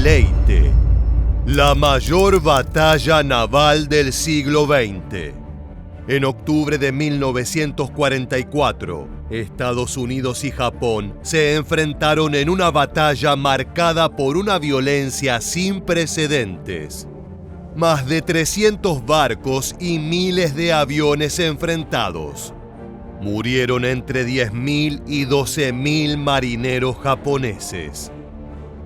Leyte, la mayor batalla naval del siglo XX. En octubre de 1944, Estados Unidos y Japón se enfrentaron en una batalla marcada por una violencia sin precedentes. Más de 300 barcos y miles de aviones enfrentados. Murieron entre 10.000 y 12.000 marineros japoneses.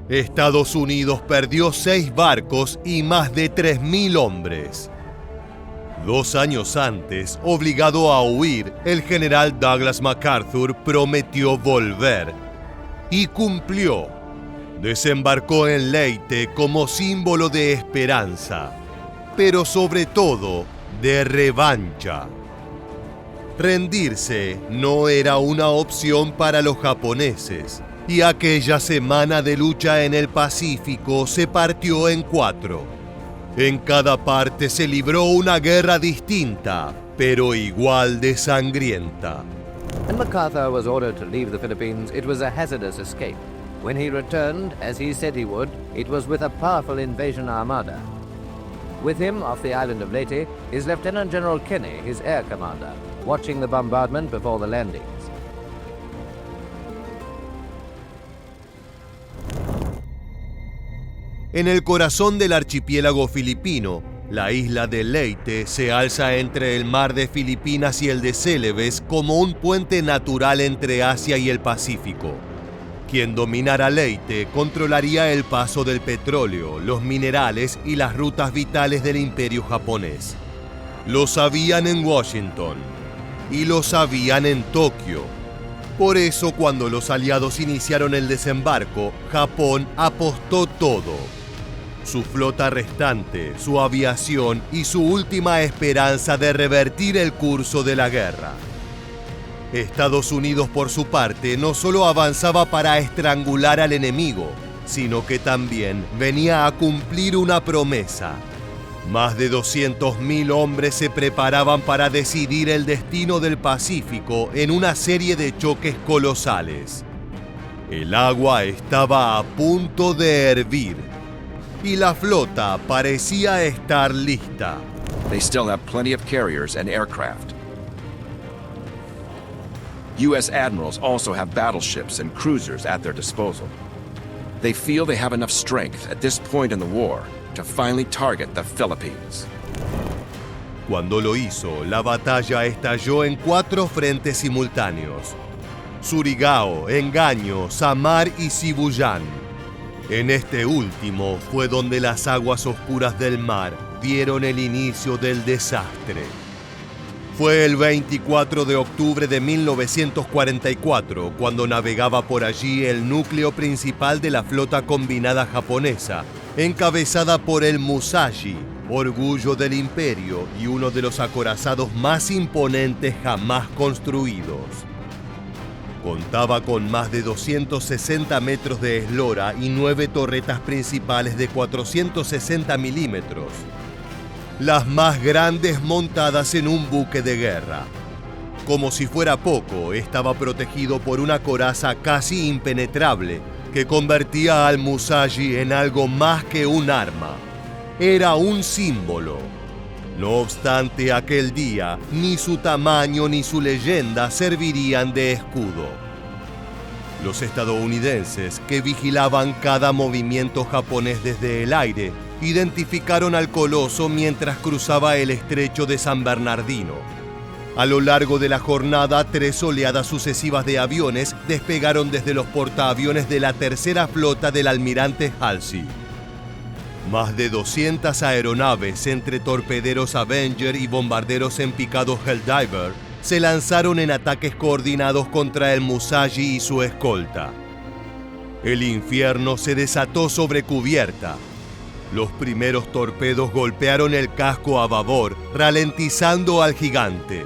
Estados Unidos perdió 6 barcos y más de 3.000 hombres. 2 años antes, obligado a huir, el general Douglas MacArthur prometió volver. Y cumplió. Desembarcó en Leyte como símbolo de esperanza, pero sobre todo de revancha. Rendirse no era una opción para los japoneses, y aquella semana de lucha en el Pacífico se partió en 4. En cada parte se libró una guerra distinta, pero igual de sangrienta. When MacArthur was ordered to leave the Philippines, it was a hazardous escape. When he returned, as he said he would, it was with a powerful invasion armada. With him, off the island of Leyte, is Lieutenant General Kenny, his air commander, watching the bombardment before the landings. En el corazón del archipiélago filipino, la isla de Leyte se alza entre el mar de Filipinas y el de Celebes como un puente natural entre Asia y el Pacífico. Quien dominara Leyte controlaría el paso del petróleo, los minerales y las rutas vitales del imperio japonés. Lo sabían en Washington y lo sabían en Tokio. Por eso, cuando los aliados iniciaron el desembarco, Japón apostó todo. Su flota restante, su aviación y su última esperanza de revertir el curso de la guerra. Estados Unidos, por su parte, no solo avanzaba para estrangular al enemigo, sino que también venía a cumplir una promesa. Más de 200.000 hombres se preparaban para decidir el destino del Pacífico en una serie de choques colosales. El agua estaba a punto de hervir y la flota parecía estar lista. They still have plenty of carriers and aircraft. U.S. admirals also have battleships and cruisers at their disposal. They feel they have enough strength at this point in the war to finally target the Philippines. Cuando lo hizo, la batalla estalló en 4 frentes simultáneos: Surigao, Engaño, Samar y Sibuyan. En este último fue donde las aguas oscuras del mar vieron el inicio del desastre. Fue el 24 de octubre de 1944 cuando navegaba por allí el núcleo principal de la flota combinada japonesa, encabezada por el Musashi, orgullo del imperio y uno de los acorazados más imponentes jamás construidos. Contaba con más de 260 metros de eslora y 9 torretas principales de 460 milímetros, las más grandes montadas en un buque de guerra. Como si fuera poco, estaba protegido por una coraza casi impenetrable que convertía al Musashi en algo más que un arma. Era un símbolo. No obstante, aquel día, ni su tamaño ni su leyenda servirían de escudo. Los estadounidenses, que vigilaban cada movimiento japonés desde el aire, identificaron al coloso mientras cruzaba el estrecho de San Bernardino. A lo largo de la jornada, 3 oleadas sucesivas de aviones despegaron desde los portaaviones de la tercera flota del almirante Halsey. Más de 200 aeronaves, entre torpederos Avenger y bombarderos en picado Helldiver, se lanzaron en ataques coordinados contra el Musashi y su escolta. El infierno se desató sobre cubierta. Los primeros torpedos golpearon el casco a babor, ralentizando al gigante.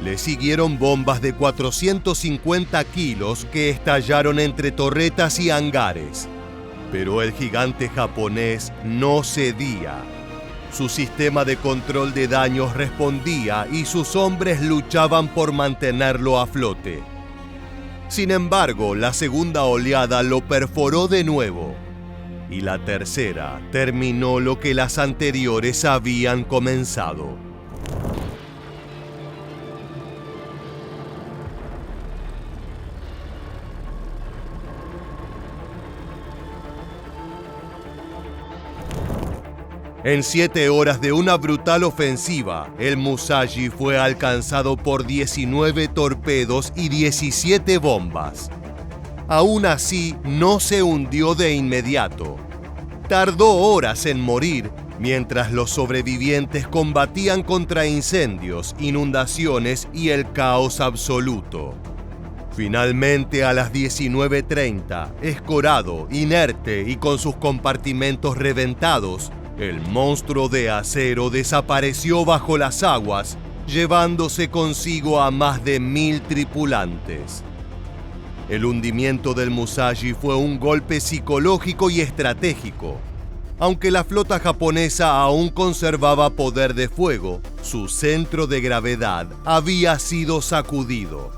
Le siguieron bombas de 450 kilos que estallaron entre torretas y hangares. Pero el gigante japonés no cedía. Su sistema de control de daños respondía y sus hombres luchaban por mantenerlo a flote. Sin embargo, la segunda oleada lo perforó de nuevo. y la tercera terminó lo que las anteriores habían comenzado. En 7 horas de una brutal ofensiva, el Musashi fue alcanzado por 19 torpedos y 17 bombas. Aún así, no se hundió de inmediato. Tardó horas en morir, mientras los sobrevivientes combatían contra incendios, inundaciones y el caos absoluto. Finalmente, a las 19:30, escorado, inerte y con sus compartimentos reventados, el monstruo de acero desapareció bajo las aguas, llevándose consigo a más de 1000 tripulantes. El hundimiento del Musashi fue un golpe psicológico y estratégico. Aunque la flota japonesa aún conservaba poder de fuego, su centro de gravedad había sido sacudido.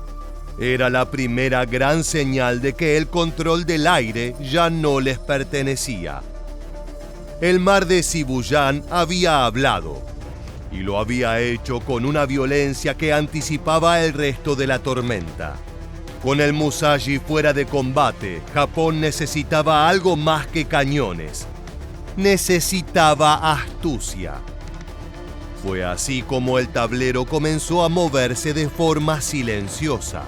Era la primera gran señal de que el control del aire ya no les pertenecía. El mar de Shibuyan había hablado, y lo había hecho con una violencia que anticipaba el resto de la tormenta. Con el Musashi fuera de combate, Japón necesitaba algo más que cañones. Necesitaba astucia. Fue así como el tablero comenzó a moverse de forma silenciosa.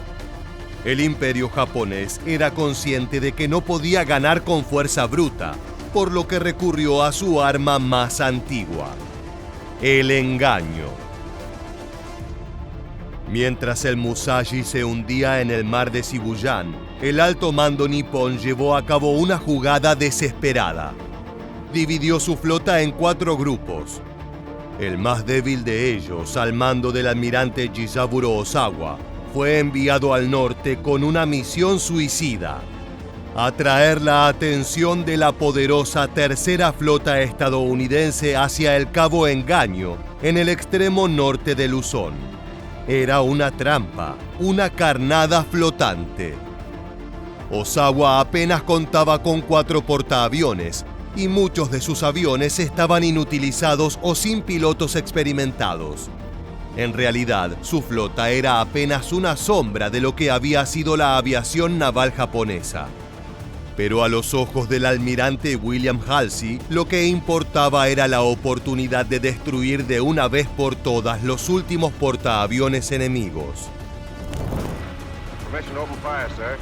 El imperio japonés era consciente de que no podía ganar con fuerza bruta, por lo que recurrió a su arma más antigua, el engaño. Mientras el Musashi se hundía en el mar de Shibuyan, el alto mando nipón llevó a cabo una jugada desesperada. Dividió su flota en 4 grupos. El más débil de ellos, al mando del almirante Jizaburo Osawa, fue enviado al norte con una misión suicida: atraer la atención de la poderosa tercera flota estadounidense hacia el Cabo Engaño, en el extremo norte de Luzón. Era una trampa, una carnada flotante. Osawa apenas contaba con 4 portaaviones, y muchos de sus aviones estaban inutilizados o sin pilotos experimentados. En realidad, su flota era apenas una sombra de lo que había sido la aviación naval japonesa. Pero a los ojos del almirante William Halsey, lo que importaba era la oportunidad de destruir de una vez por todas los últimos portaaviones enemigos. Permission to open fire, sir.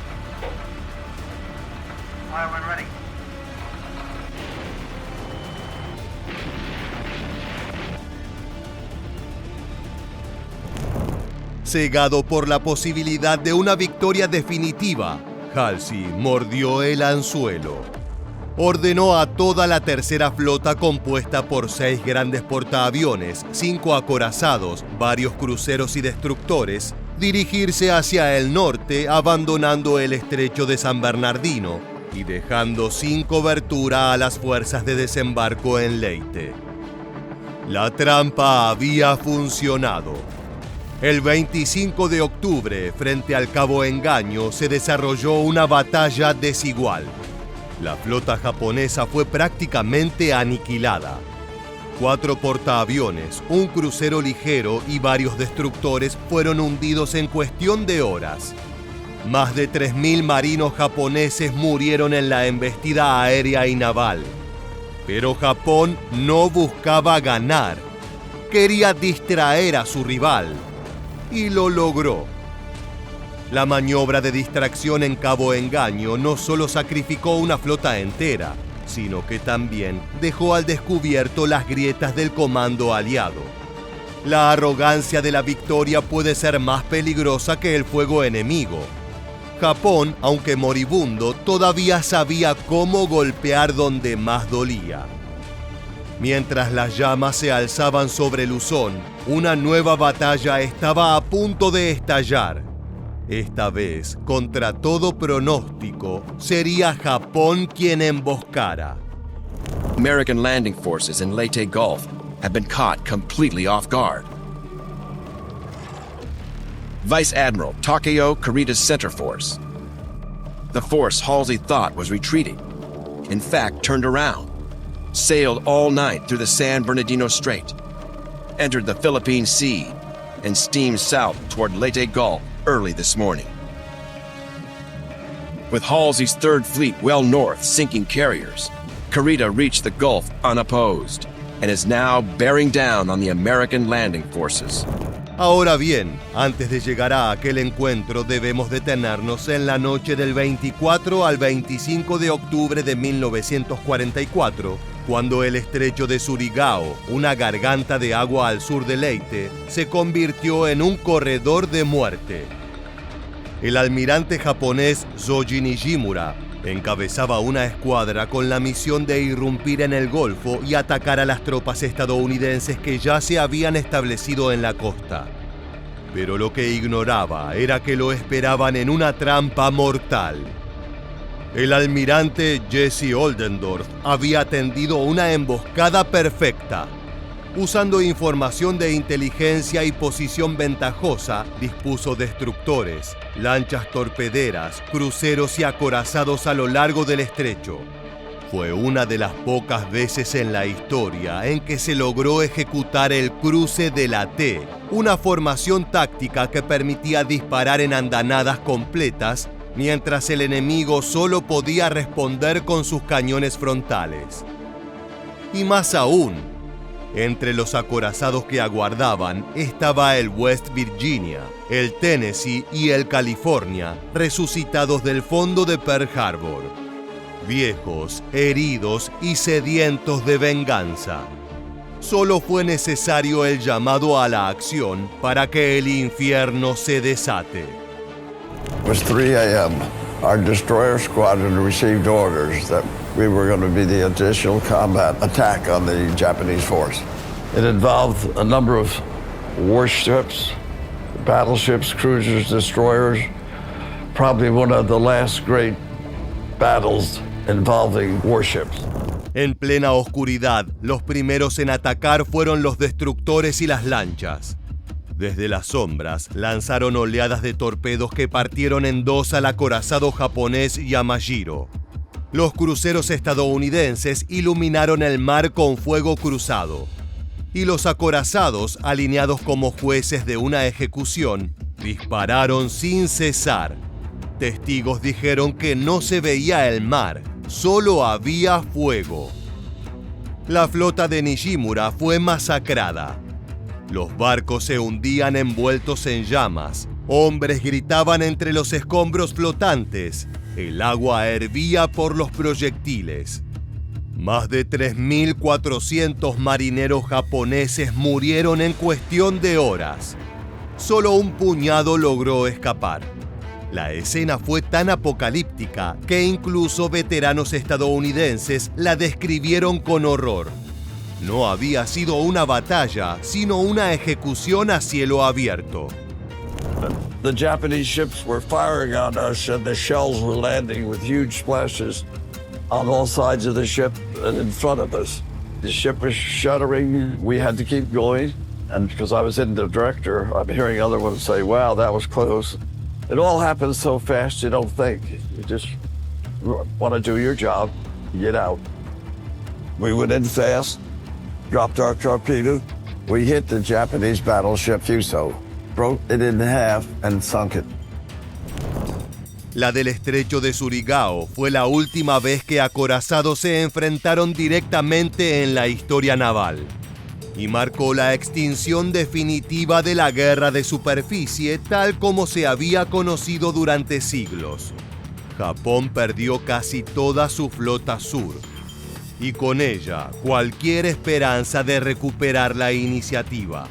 Fire when ready. Cegado por la posibilidad de una victoria definitiva, Halsey mordió el anzuelo. Ordenó a toda la tercera flota, compuesta por 6 grandes portaaviones, 5 acorazados, varios cruceros y destructores, dirigirse hacia el norte, abandonando el estrecho de San Bernardino y dejando sin cobertura a las fuerzas de desembarco en Leyte. La trampa había funcionado. El 25 de octubre, frente al Cabo Engaño, se desarrolló una batalla desigual. La flota japonesa fue prácticamente aniquilada. 4 portaaviones, un crucero ligero y varios destructores fueron hundidos en cuestión de horas. Más de 3.000 marinos japoneses murieron en la embestida aérea y naval. Pero Japón no buscaba ganar. Quería distraer a su rival. Y lo logró. La maniobra de distracción en Cabo Engaño no solo sacrificó una flota entera, sino que también dejó al descubierto las grietas del comando aliado. La arrogancia de la victoria puede ser más peligrosa que el fuego enemigo. Japón, aunque moribundo, todavía sabía cómo golpear donde más dolía. Mientras las llamas se alzaban sobre Luzón, una nueva batalla estaba a punto de estallar. Esta vez, contra todo pronóstico, sería Japón quien emboscara. American landing forces in Leyte Gulf have been caught completely off guard. Vice Admiral Takeo Kurita's center force. The force Halsey thought was retreating. in fact, turned around, sailed all night through the San Bernardino Strait, entered the Philippine Sea, and steamed south toward Leyte Gulf early this morning. With Halsey's Third Fleet well north sinking carriers, Kurita reached the Gulf unopposed and is now bearing down on the American landing forces. Ahora bien, antes de llegar a aquel encuentro debemos detenernos en la noche del 24 al 25 de octubre de 1944, cuando el estrecho de Surigao, una garganta de agua al sur de Leyte, se convirtió en un corredor de muerte. El almirante japonés Zoji Nijimura encabezaba una escuadra con la misión de irrumpir en el Golfo y atacar a las tropas estadounidenses que ya se habían establecido en la costa. Pero lo que ignoraba era que lo esperaban en una trampa mortal. El almirante Jesse Oldendorf había tendido una emboscada perfecta. Usando información de inteligencia y posición ventajosa, dispuso destructores, lanchas torpederas, cruceros y acorazados a lo largo del estrecho. Fue una de las pocas veces en la historia en que se logró ejecutar el cruce de la T, una formación táctica que permitía disparar en andanadas completas, mientras el enemigo solo podía responder con sus cañones frontales. Y más aún, entre los acorazados que aguardaban estaba el West Virginia, el Tennessee y el California, resucitados del fondo de Pearl Harbor. Viejos, heridos y sedientos de venganza. Solo fue necesario el llamado a la acción para que el infierno se desate. It was 3 a.m. Our destroyer squadron received orders that we were going to be the additional combat attack on the Japanese force. It involved a number of warships, battleships, cruisers, destroyers, probably one of the last great battles involving warships. En plena oscuridad, los primeros en atacar fueron los destructores y las lanchas. Desde las sombras, lanzaron oleadas de torpedos que partieron en dos al acorazado japonés Yamashiro. Los cruceros estadounidenses iluminaron el mar con fuego cruzado. Y los acorazados, alineados como jueces de una ejecución, dispararon sin cesar. Testigos dijeron que no se veía el mar, solo había fuego. La flota de Nijimura fue masacrada. Los barcos se hundían envueltos en llamas, hombres gritaban entre los escombros flotantes, el agua hervía por los proyectiles. Más de 3.400 marineros japoneses murieron en cuestión de horas. Solo un puñado logró escapar. La escena fue tan apocalíptica que incluso veteranos estadounidenses la describieron con horror. No había sido una batalla, sino una ejecución a cielo abierto. The Japanese ships were firing on us and the shells were landing with huge splashes on all sides of the ship and in front of us. The ship was shuddering. We had to keep going. And because I was in the director, I'm hearing other ones say, wow, that was close. It all happens so fast you don't think. You just want to do your job, get out. We went in fast, dropped our torpedo. We hit the Japanese battleship Fuso, broke it in half and sunk it. La del estrecho de Surigao fue la última vez que acorazados se enfrentaron directamente en la historia naval y marcó la extinción definitiva de la guerra de superficie tal como se había conocido durante siglos. Japón perdió casi toda su flota sur y con ella cualquier esperanza de recuperar la iniciativa.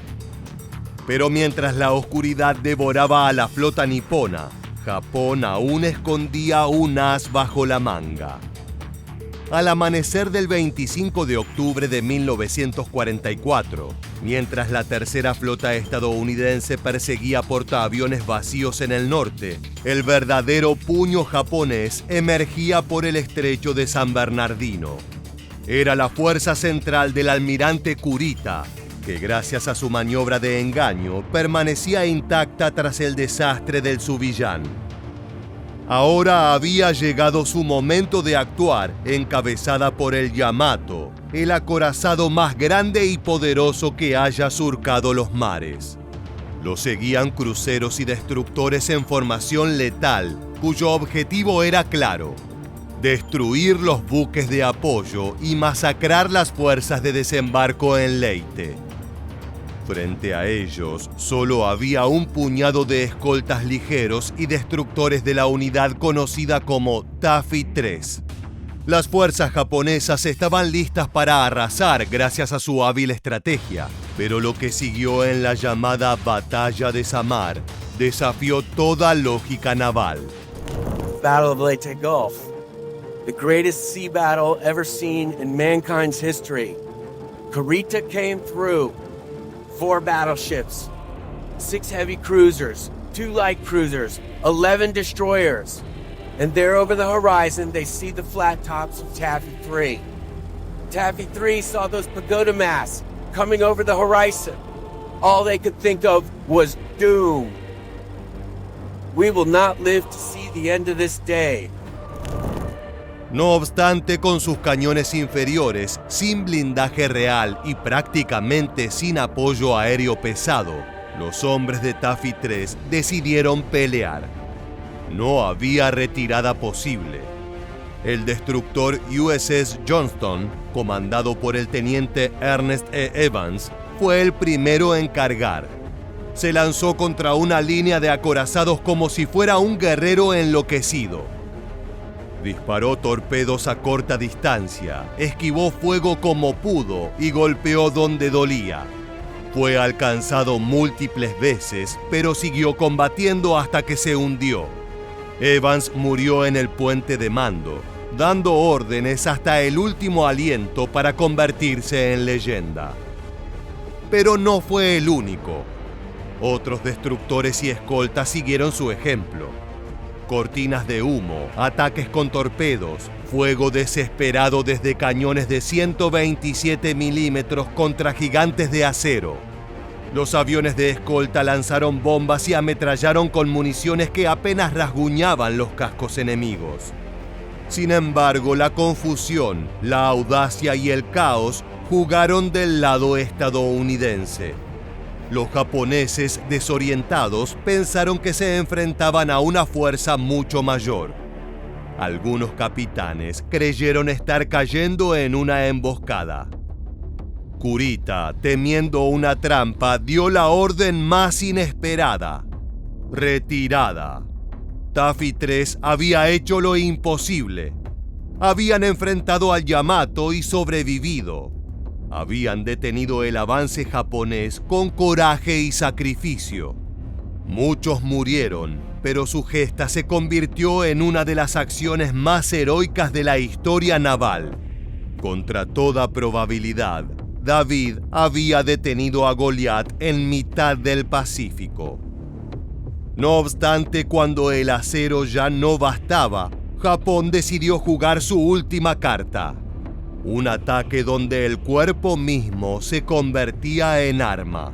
Pero mientras la oscuridad devoraba a la flota nipona, Japón aún escondía un as bajo la manga. Al amanecer del 25 de octubre de 1944, mientras la tercera flota estadounidense perseguía portaaviones vacíos en el norte, el verdadero puño japonés emergía por el estrecho de San Bernardino. Era la fuerza central del almirante Kurita, que gracias a su maniobra de engaño permanecía intacta tras el desastre del Subiyan. Ahora había llegado su momento de actuar, encabezada por el Yamato, el acorazado más grande y poderoso que haya surcado los mares. Lo seguían cruceros y destructores en formación letal, cuyo objetivo era claro: destruir los buques de apoyo y masacrar las fuerzas de desembarco en Leyte. Frente a ellos, solo había un puñado de escoltas ligeros y destructores de la unidad conocida como Taffy 3. Las fuerzas japonesas estaban listas para arrasar gracias a su hábil estrategia, pero lo que siguió en la llamada Batalla de Samar desafió toda lógica naval. Battle of Leyte Gulf, the greatest sea battle ever seen in mankind's history. Kurita came through. 4 battleships, 6 heavy cruisers, 2 light cruisers, 11 destroyers. And there over the horizon, they see the flat tops of Taffy 3. Taffy 3 saw those pagoda masts coming over the horizon. All they could think of was doom. We will not live to see the end of this day. No obstante, con sus cañones inferiores, sin blindaje real y prácticamente sin apoyo aéreo pesado, los hombres de Taffy 3 decidieron pelear. No había retirada posible. El destructor USS Johnston, comandado por el teniente Ernest E. Evans, fue el primero en cargar. Se lanzó contra una línea de acorazados como si fuera un guerrero enloquecido. Disparó torpedos a corta distancia, esquivó fuego como pudo y golpeó donde dolía. Fue alcanzado múltiples veces, pero siguió combatiendo hasta que se hundió. Evans murió en el puente de mando, dando órdenes hasta el último aliento para convertirse en leyenda. Pero no fue el único. Otros destructores y escoltas siguieron su ejemplo. Cortinas de humo, ataques con torpedos, fuego desesperado desde cañones de 127 milímetros contra gigantes de acero. Los aviones de escolta lanzaron bombas y ametrallaron con municiones que apenas rasguñaban los cascos enemigos. Sin embargo, la confusión, la audacia y el caos jugaron del lado estadounidense. Los japoneses, desorientados, pensaron que se enfrentaban a una fuerza mucho mayor. Algunos capitanes creyeron estar cayendo en una emboscada. Kurita, temiendo una trampa, dio la orden más inesperada: retirada. Taffy 3 había hecho lo imposible. Habían enfrentado al Yamato y sobrevivido. Habían detenido el avance japonés con coraje y sacrificio. Muchos murieron, pero su gesta se convirtió en una de las acciones más heroicas de la historia naval. Contra toda probabilidad, David había detenido a Goliat en mitad del Pacífico. No obstante, cuando el acero ya no bastaba, Japón decidió jugar su última carta. Un ataque donde el cuerpo mismo se convertía en arma.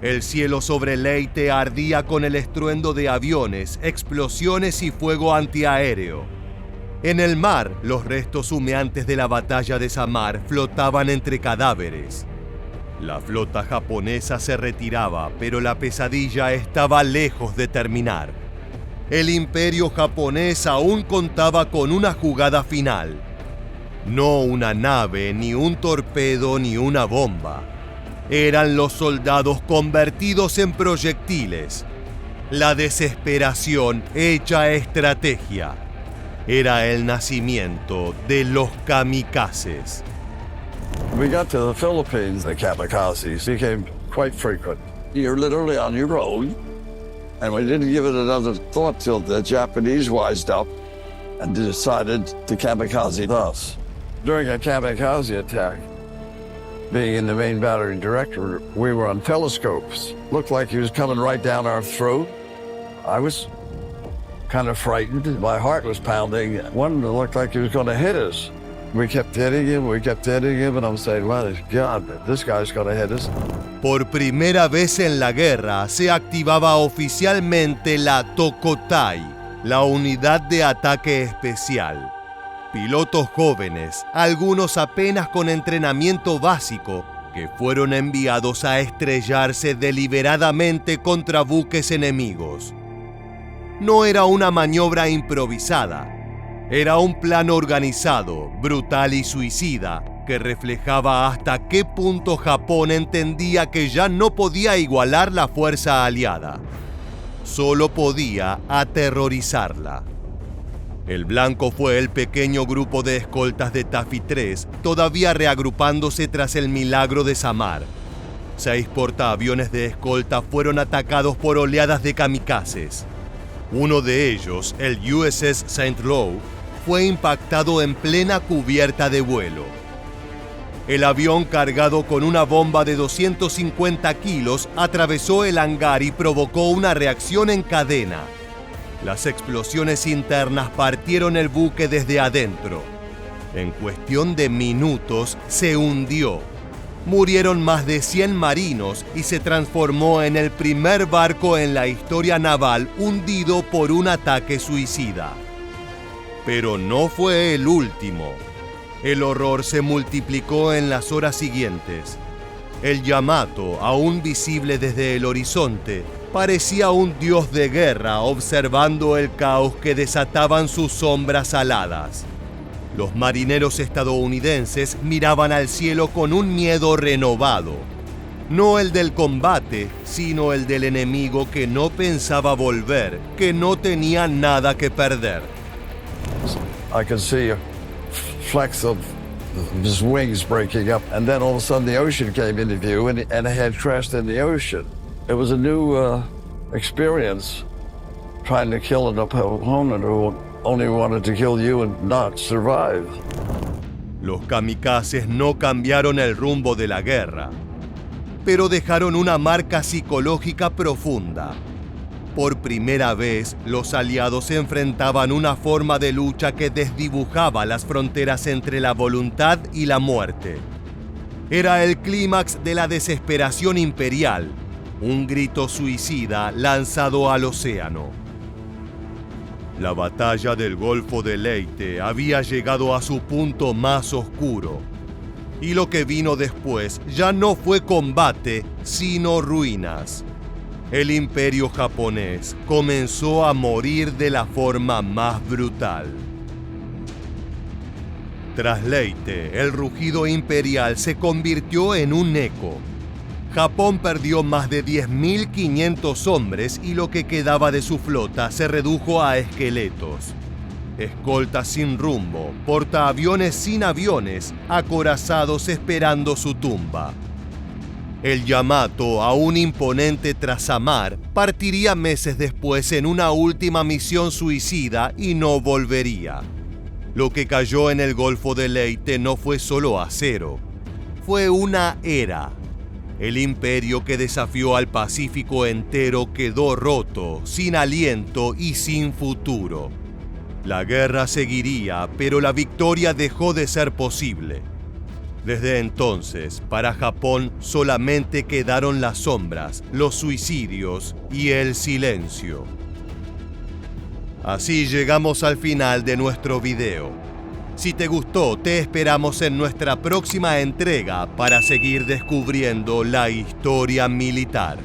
El cielo sobre Leyte ardía con el estruendo de aviones, explosiones y fuego antiaéreo. En el mar, los restos humeantes de la batalla de Samar flotaban entre cadáveres. La flota japonesa se retiraba, pero la pesadilla estaba lejos de terminar. El imperio japonés aún contaba con una jugada final. No una nave, ni un torpedo, ni una bomba. Eran los soldados convertidos en proyectiles. La desesperación hecha estrategia. Era el nacimiento de los kamikazes. We got to the Philippines, the kamikazes became quite frequent. You're literally on your own, and we didn't give it another thought till the Japanese wised up and decided to kamikaze us. During a kamikaze attack, being in the main battery director, we were on telescopes. Looked like he was coming right down our throat. I was kind of frightened. My heart was pounding. One looked like he was going to hit us. We kept hitting him, and I'm saying, well, God, this guy's going to hit us. Por primera vez en la guerra se activaba oficialmente la Tokotai, la Unidad de Ataque Especial. Pilotos jóvenes, algunos apenas con entrenamiento básico, que fueron enviados a estrellarse deliberadamente contra buques enemigos. No era una maniobra improvisada, era un plan organizado, brutal y suicida, que reflejaba hasta qué punto Japón entendía que ya no podía igualar la fuerza aliada. Solo podía aterrorizarla. El blanco fue el pequeño grupo de escoltas de Taffy 3, todavía reagrupándose tras el milagro de Samar. 6 portaaviones de escolta fueron atacados por oleadas de kamikazes. Uno de ellos, el USS St. Louis, fue impactado en plena cubierta de vuelo. El avión, cargado con una bomba de 250 kilos, atravesó el hangar y provocó una reacción en cadena. Las explosiones internas partieron el buque desde adentro. En cuestión de minutos se hundió. Murieron más de 100 marinos y se transformó en el primer barco en la historia naval hundido por un ataque suicida. Pero no fue el último. El horror se multiplicó en las horas siguientes. El Yamato, aún visible desde el horizonte, parecía un dios de guerra observando el caos que desataban sus sombras aladas. Los marineros estadounidenses miraban al cielo con un miedo renovado. No el del combate, sino el del enemigo que no pensaba volver, que no tenía nada que perder. I could see flecks of his wings breaking up, and then all of a sudden the ocean came into view, and it had crashed in the ocean. It was a new experience, trying to kill an opponent who only wanted to kill you and not survive. Los kamikazes no cambiaron el rumbo de la guerra, pero dejaron una marca psicológica profunda. Por primera vez, los aliados se enfrentaban una forma de lucha que desdibujaba las fronteras entre la voluntad y la muerte. Era el clímax de la desesperación imperial, un grito suicida lanzado al océano. La batalla del Golfo de Leyte había llegado a su punto más oscuro, y lo que vino después ya no fue combate, sino ruinas. El imperio japonés comenzó a morir de la forma más brutal. Tras Leyte, el rugido imperial se convirtió en un eco. Japón perdió más de 10.500 hombres y lo que quedaba de su flota se redujo a esqueletos. Escoltas sin rumbo, portaaviones sin aviones, acorazados esperando su tumba. El Yamato, aún imponente tras Samar, partiría meses después en una última misión suicida y no volvería. Lo que cayó en el Golfo de Leyte no fue solo acero, fue una era. El imperio que desafió al Pacífico entero quedó roto, sin aliento y sin futuro. La guerra seguiría, pero la victoria dejó de ser posible. Desde entonces, para Japón solamente quedaron las sombras, los suicidios y el silencio. Así llegamos al final de nuestro video. Si te gustó, te esperamos en nuestra próxima entrega para seguir descubriendo la historia militar.